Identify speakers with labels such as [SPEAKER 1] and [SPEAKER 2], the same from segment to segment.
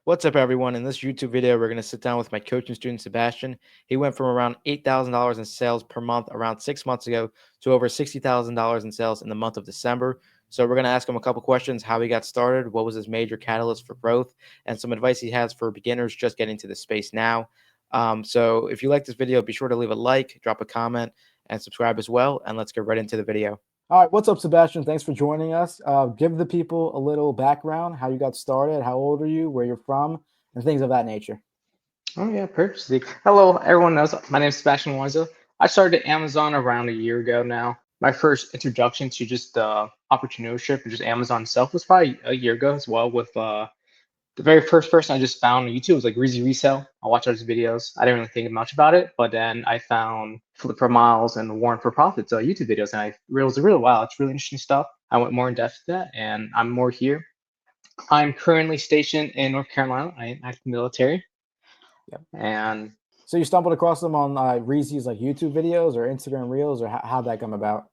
[SPEAKER 1] What's up, everyone? In this YouTube video, we're going to sit down with my coaching student, Sebastian. He went from around $8,000 in sales per month around 6 months ago to over $60,000 in sales in the month of December. So we're going to ask him a couple questions: how he got started, what was his major catalyst for growth, and some advice he has for beginners just getting to the space now. So if you like this video, be sure to leave a like, drop a comment, and subscribe as well. And let's get right into the video.
[SPEAKER 2] All right, what's up, Sebastian? Thanks for joining us. Give the people a little background, how you got started, how old are you, where you're from, and things of that nature.
[SPEAKER 3] Oh yeah, purchasing. Hello, everyone knows my name is Sebastian Wanzo. I started at Amazon around a year ago now. My first introduction to just entrepreneurship and just Amazon itself was probably a year ago as well. With the very first person I just found on YouTube was like Reezy Resell. I watched all his videos. I didn't really think much about it, but then I found Flip for Miles and Warren for Profits YouTube videos, and I realized really wow, it's really interesting stuff. I went more in depth to that, and I'm more here. I'm currently stationed in North Carolina. I am active military.
[SPEAKER 2] Yep.
[SPEAKER 3] And
[SPEAKER 2] So you stumbled across them on Reezy's like YouTube videos or Instagram Reels, or how'd that come about?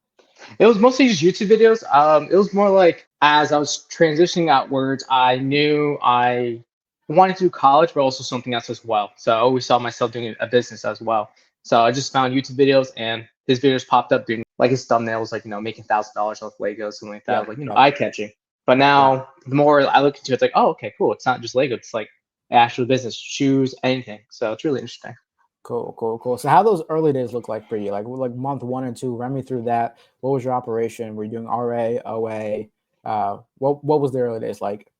[SPEAKER 3] it was mostly just YouTube videos. It was more like as I was transitioning outwards, I knew I wanted to do college, but also something else as well. So I always saw myself doing a business as well. So I just found YouTube videos, and his videos popped up doing like his thumbnails, like making $1,000 off Legos, something like that,
[SPEAKER 2] Yep,
[SPEAKER 3] like
[SPEAKER 2] yep,
[SPEAKER 3] eye catching. But
[SPEAKER 2] yeah.
[SPEAKER 3] now the more I look into it, it's like, oh, okay, cool. It's not just Lego. It's like actual business, shoes, anything. So it's really interesting.
[SPEAKER 2] Cool, cool, cool. So how those early days look like for you? Like month 1 and 2, run me through that. What was your operation? Were you doing RA, OA? What was the early days like?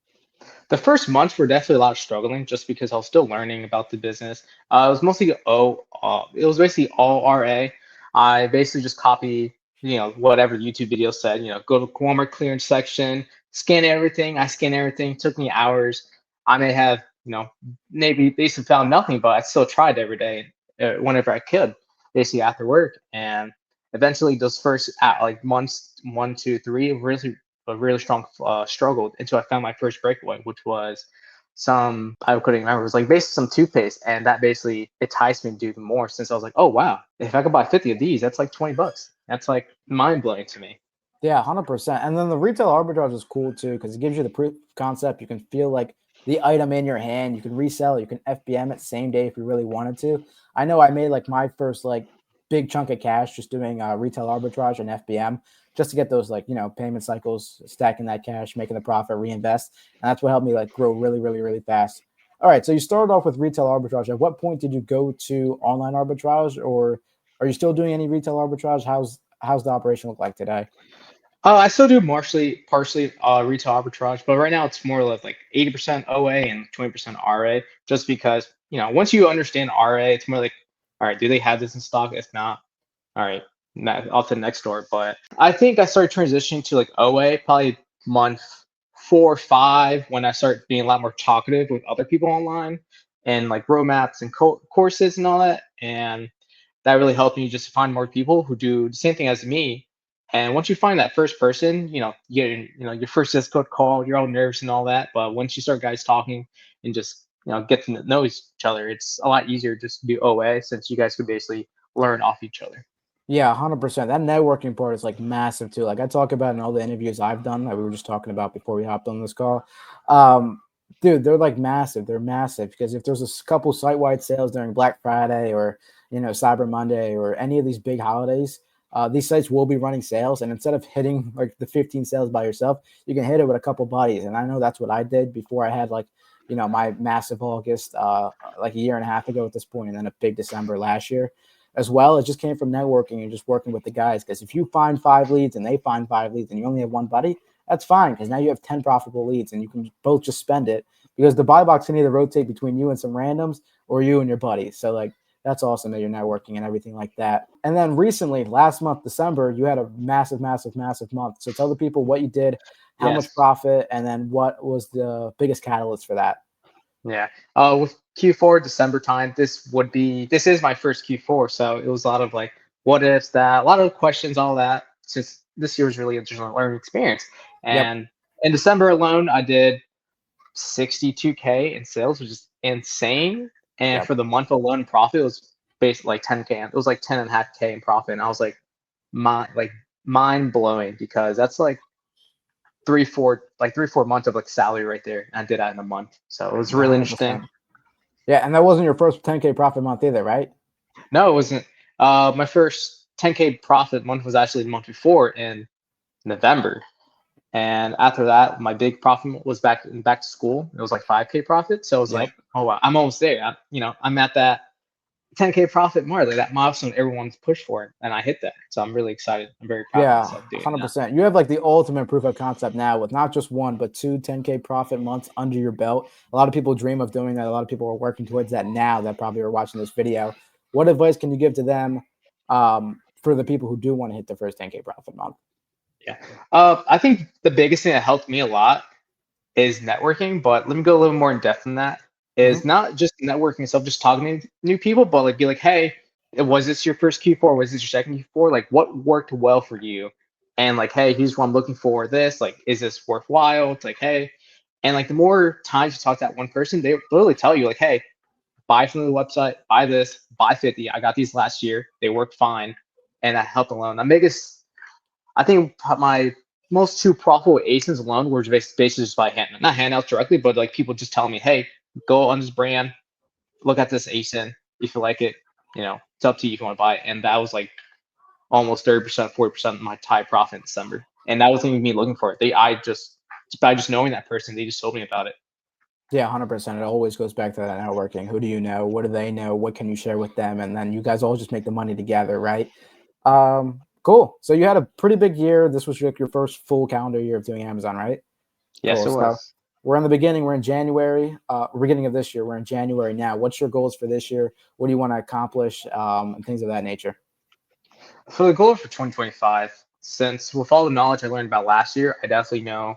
[SPEAKER 3] The first months were definitely a lot of struggling just because I was still learning about the business. It was mostly it was basically all RA. I basically just copy, whatever the YouTube video said, go to the Walmart clearance section, scan everything. I scan everything. It took me hours. I may have, maybe basically found nothing, but I still tried every day, whenever I could, basically after work. And eventually those first like months, 1, 2, 3, really a really strong struggle until I found my first breakaway, which was some I couldn't remember. It was like basically some toothpaste, and that basically enticed me to do more. Since I was like, oh wow, if I could buy 50 of these, that's like $20. That's like mind blowing to me.
[SPEAKER 2] Yeah, 100%. And then the retail arbitrage is cool too because it gives you the proof of concept. You can feel like the item in your hand. You can resell it. You can FBM it same day if you really wanted to. I know I made like my first like big chunk of cash just doing retail arbitrage and FBM just to get those like payment cycles, stacking that cash, making the profit, reinvest, and that's what helped me like grow really, really, really fast. All right, so you started off with retail arbitrage. At what point did you go to online arbitrage, or are you still doing any retail arbitrage? How's the operation look like today?
[SPEAKER 3] I still do partially retail arbitrage, but right now it's more like 80% OA and 20% RA, just because once you understand RA, it's more like, all right, do they have this in stock? If not, all right, off to the next door. But I think I started transitioning to like OA probably month 4 or 5 when I started being a lot more talkative with other people online and like roadmaps and courses and all that. And that really helped me just find more people who do the same thing as me. And once you find that first person, you get your first Discord call, you're all nervous and all that. But once you start guys talking and just get to know each other, it's a lot easier just to do OA since you guys could basically learn off each other.
[SPEAKER 2] Yeah, 100%. That networking part is like massive too. Like I talk about in all the interviews I've done that we were just talking about before we hopped on this call. Um, Dude, they're like massive. They're massive because if there's a couple site-wide sales during Black Friday or Cyber Monday or any of these big holidays, these sites will be running sales. And instead of hitting like the 15 sales by yourself, you can hit it with a couple buddies. And I know that's what I did before I had like my massive August like a year and a half ago at this point, and then a big December last year as well. It just came from networking and just working with the guys. Because if you find 5 leads and they find 5 leads and you only have one buddy, that's fine because now you have 10 profitable leads and you can both just spend it because the buy box can either rotate between you and some randoms or you and your buddies. So like that's awesome that you're networking and everything like that. And then recently, last month, December, you had a massive, massive, massive month. So tell the people what you did, how much
[SPEAKER 3] Yes.
[SPEAKER 2] profit, and then what was the biggest catalyst for that.
[SPEAKER 3] Yeah. With Q4 December time, this is my first Q4, so it was a lot of like what ifs, that a lot of questions, all that. Since this year was really just a learning experience,
[SPEAKER 2] Yep.
[SPEAKER 3] and in December alone, I did 62K in sales, which is insane. And
[SPEAKER 2] Yep.
[SPEAKER 3] for the month alone, profit was basically like 10K. It was like 10.5K in profit, and I was like, mind blowing because that's like 3 4 months of like salary right there. And I did that in a month, so it was really
[SPEAKER 2] 100%.
[SPEAKER 3] interesting.
[SPEAKER 2] Yeah, and that wasn't your first 10K profit month either, right?
[SPEAKER 3] No, it wasn't. My first 10K profit month was actually the month before in November. And after that, my big profit was back to school. It was like 5K profit. So I was
[SPEAKER 2] Yep.
[SPEAKER 3] like, oh wow, I'm almost there. I'm at that 10K profit mark, like that milestone everyone's pushed for it, and I hit that. So I'm really excited. I'm very proud of
[SPEAKER 2] Yeah,
[SPEAKER 3] myself doing that.
[SPEAKER 2] 100%. You have like the ultimate proof of concept now with not just one, but two 10K profit months under your belt. A lot of people dream of doing that. A lot of people are working towards that now that probably are watching this video. What advice can you give to them for the people who do want to hit their first 10K profit month?
[SPEAKER 3] Yeah. I think the biggest thing that helped me a lot is networking, but let me go a little more in depth than that. Is not just networking itself, just talking to new people, but like be like, hey, was this your first Q4? Was this your second Q4? Like, what worked well for you? And like, hey, here's what I'm looking for. This, like, is this worthwhile? It's like, hey, and like the more times you talk to that one person, they literally tell you like, hey, buy from the website, buy this, buy 50. I got these last year. They worked fine, and that helped alone. I think my most two profitable ASINs alone were basically just by not handouts directly, but like people just telling me, hey, go on this brand, look at this ASIN. If you like it, it's up to you if you want to buy it. And that was like almost 30%, 40% of my tie profit in December. And that wasn't even me looking for it. By just knowing that person, they just told me about it.
[SPEAKER 2] Yeah, 100%. It always goes back to that networking. Who do you know? What do they know? What can you share with them? And then you guys all just make the money together, right? Cool. So you had a pretty big year. This was like your first full calendar year of doing Amazon, right?
[SPEAKER 3] Yes,
[SPEAKER 2] Cool.
[SPEAKER 3] it was.
[SPEAKER 2] So we're in the beginning. We're in January. Beginning of this year. We're in January now. What's your goals for this year? What do you want to accomplish? And things of that nature.
[SPEAKER 3] For the goal for 2025, since with all the knowledge I learned about last year, I definitely know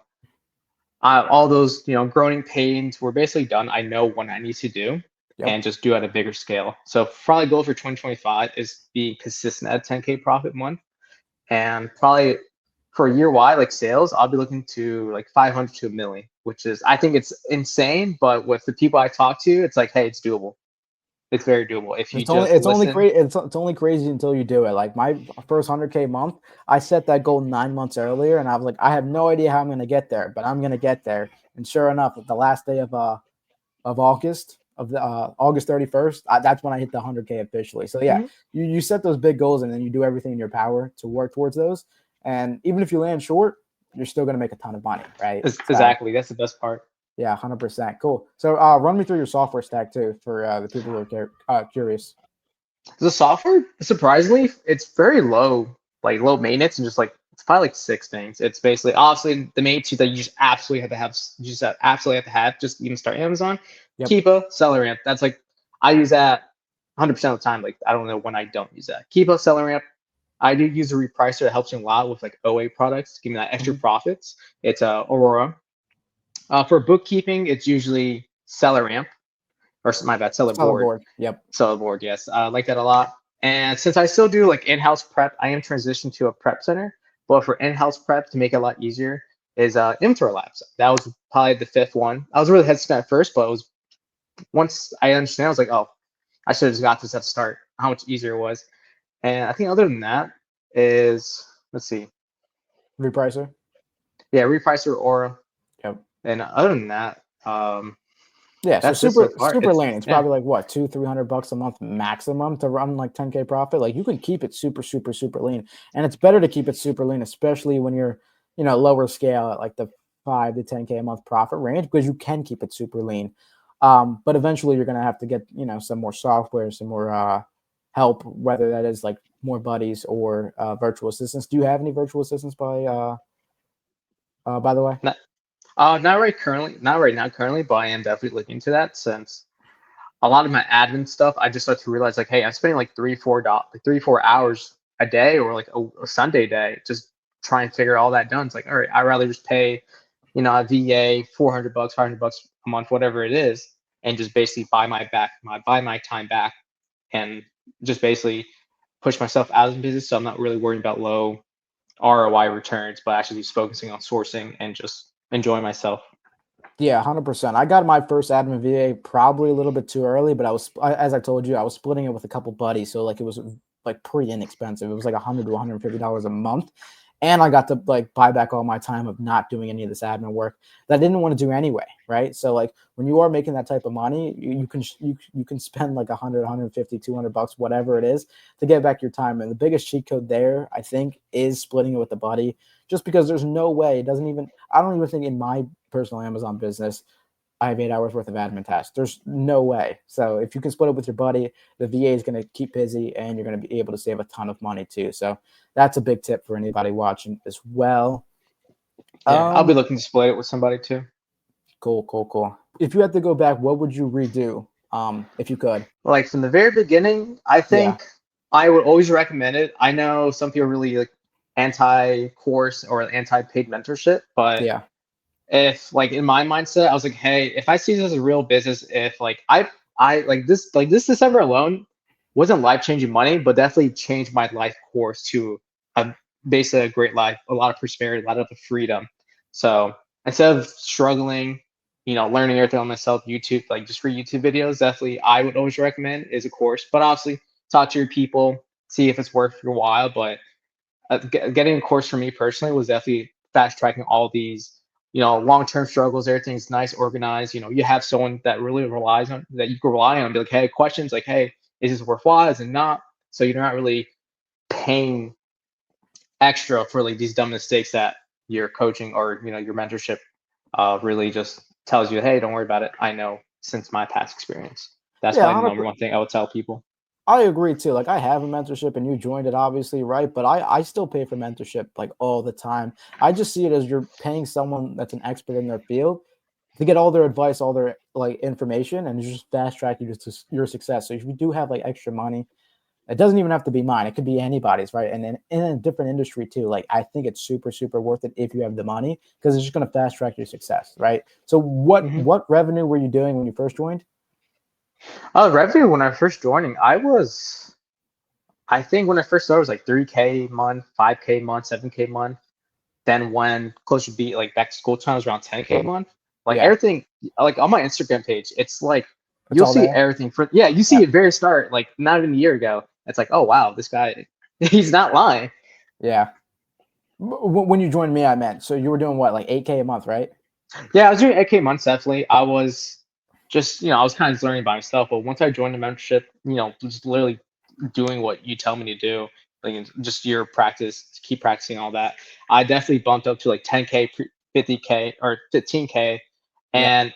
[SPEAKER 3] all those growing pains were basically done. I know what I need to do.
[SPEAKER 2] Yep.
[SPEAKER 3] And just do at a bigger scale. So probably goal for 2025 is be consistent at 10K profit month. And probably for a year wide, like sales, I'll be looking to like 500 to a million, which is, I think it's insane, but with the people I talk to, it's like, hey, it's doable. It's very doable. If you
[SPEAKER 2] It's only crazy until you do it. Like my first 100K month, I set that goal 9 months earlier, and I was like, I have no idea how I'm going to get there, but I'm going to get there. And sure enough, the last day of August, August 31st, that's when I hit the 100K officially. So yeah, you set those big goals and then you do everything in your power to work towards those. And even if you land short, you're still going to make a ton of money, right?
[SPEAKER 3] Exactly. That's the best part.
[SPEAKER 2] Yeah, 100%. Cool. So run me through your software stack too for the people who are curious.
[SPEAKER 3] The software, surprisingly, it's very low maintenance and just like it's probably like 6 things. It's basically obviously the main two that you just absolutely have to have. You just absolutely have to have just even start Amazon. Yep. Keepa, SellerAmp. That's like I use that 100% of the time. Like I don't know when I don't use that. Keepa, SellerAmp. I do use a repricer that helps me a lot with like OA products to give me that extra profits. It's Aurora. For bookkeeping, it's usually SellerAmp. Or my bad, Sellerboard.
[SPEAKER 2] Yep.
[SPEAKER 3] Sellerboard, yes. I like that a lot. And since I still do like in-house prep, I am transitioning to a prep center. But for in-house prep, to make it a lot easier, is Inventory Labs. That was probably the 5th one. I was really hesitant at first, but it was once I understand, I was like, oh, I should have just got this at the start. How much easier it was. And I think other than that is, let's see.
[SPEAKER 2] Repricer?
[SPEAKER 3] Yeah, Repricer, Aura.
[SPEAKER 2] Yep.
[SPEAKER 3] And other than that,
[SPEAKER 2] yeah, so super lean. It's probably like what, $200-$300 a month maximum to run like 10K profit. Like you can keep it super lean, and it's better to keep it super lean, especially when you're lower scale at like the 5 to 10K a month profit range, because you can keep it super lean. But eventually you're gonna have to get some more software, some more help, whether that is like more buddies or virtual assistants. Do you have any virtual assistants by the way?
[SPEAKER 3] Not right now currently, but I am definitely looking into that since a lot of my admin stuff, I just start to realize like, hey, I'm spending like 3-4 hours a day or like a Sunday day just trying to figure all that done. It's like, all right, I'd rather just pay, a VA $400, $500 a month, whatever it is, and just basically buy my time back and just basically push myself out of the business. So I'm not really worrying about low ROI returns, but actually just focusing on sourcing and just enjoy myself.
[SPEAKER 2] Yeah, 100%. I got my first admin VA probably a little bit too early, but as I told you, I was splitting it with a couple buddies, so like it was like pretty inexpensive. It was like $100 to $150 a month, And I got to like buy back all my time of not doing any of this admin work that I didn't want to do anyway, right? So like when you are making that type of money, you can spend like 100, 150, 200 bucks, whatever it is, to get back your time. And the biggest cheat code there, I think, is splitting it with a buddy, just because there's no way. I don't even think in my personal Amazon business I have 8 hours worth of admin tasks. There's no way. So if you can split it with your buddy, the VA is going to keep busy and you're going to be able to save a ton of money too. So that's a big tip for anybody watching as well.
[SPEAKER 3] Yeah, I'll be looking to split it with somebody too.
[SPEAKER 2] Cool. If you had to go back, what would you redo? If you could.
[SPEAKER 3] Like from the very beginning, I think I would always recommend it. I know some people are really like anti-course or anti-paid mentorship, but
[SPEAKER 2] Yeah.
[SPEAKER 3] if like in my mindset, I was like, hey, if I see this as a real business, if like I like this December alone wasn't life-changing money, but definitely changed my life course to a basically a great life, a lot of prosperity, a lot of freedom. So instead of struggling, learning everything on myself, YouTube, like just for YouTube videos, definitely I would always recommend is a course. But obviously talk to your people, see if it's worth your while. But getting a course for me personally was definitely fast tracking all these long-term struggles. Everything's nice, organized. You have someone that really relies on that you can rely on. Be like, hey, questions like, hey, is this worthwhile? Is it not? So you're not really paying extra for like these dumb mistakes that your coaching or your mentorship really just tells you, hey, don't worry about it. I know since my past experience. That's probably the number one thing I would tell people.
[SPEAKER 2] I agree too. Like I have a mentorship and you joined it obviously, right? But I still pay for mentorship like all the time. I just see it as you're paying someone that's an expert in their field to get all their advice, all their like information, and just fast track your success. So if you do have like extra money, it doesn't even have to be mine. It could be anybody's, right? And then in a different industry too. Like I think it's super, super worth it if you have the money because it's just going to fast track your success, right? So what revenue were you doing when you first joined?
[SPEAKER 3] Revenue when I first joining, I think when I first started, it was like 3K a month, 5K a month, 7K a month. Then when closer to be like back to school time, it was around 10K a month. Like everything, like on my Instagram page, it's like you'll see everything you see it very start, like not even a year ago. It's like, oh wow, this guy, he's not lying.
[SPEAKER 2] Yeah. When you joined me, I meant, so you were doing what, like 8K a month, right?
[SPEAKER 3] Yeah, I was doing 8K months definitely. I was just, I was kind of learning by myself. But once I joined the membership, just literally doing what you tell me to do, like just your practice, keep practicing all that. I definitely bumped up to like 10K, 50K, or 15K, and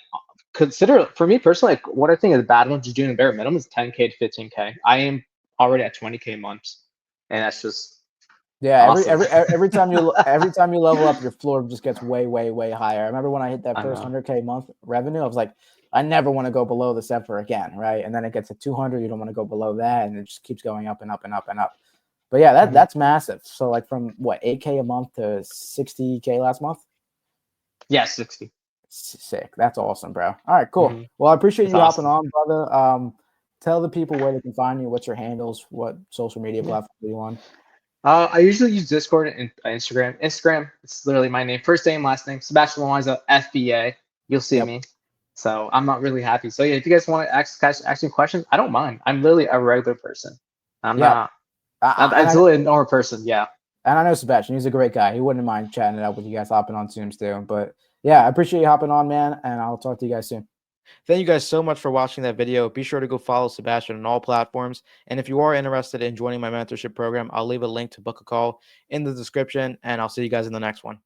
[SPEAKER 3] consider for me personally, like what I think is the bad one, just doing the bare minimum is 10K to 15K. I am already at 20K months, and that's just awesome.
[SPEAKER 2] every time you level up, your floor just gets way, way, way higher. I remember when I hit that first 100K month revenue, I was like, I never want to go below this ever again, right? And then it gets to 200, you don't want to go below that, and it just keeps going up and up and up and up. But yeah, that's massive. So like from what, 8K a month to 60K last month?
[SPEAKER 3] Yeah, 60.
[SPEAKER 2] Sick. That's awesome, bro. All right, cool. Well, I appreciate you hopping on, brother. Tell the people where they can find you. What's your handles? What social media platform are you on?
[SPEAKER 3] I usually use Discord and Instagram. Instagram, it's literally my name, first name, last name, Sebastian Loaiza, FBA. You'll see me. So I'm not really happy. So yeah, if you guys want to ask me questions, I don't mind. I'm literally a regular person. I'm not. I'm literally a normal person. Yeah.
[SPEAKER 2] And I know Sebastian. He's a great guy. He wouldn't mind chatting it up with you guys, hopping on Zooms too. But yeah, I appreciate you hopping on, man. And I'll talk to you guys soon.
[SPEAKER 1] Thank you guys so much for watching that video. Be sure to go follow Sebastian on all platforms. And if you are interested in joining my mentorship program, I'll leave a link to book a call in the description, and I'll see you guys in the next one.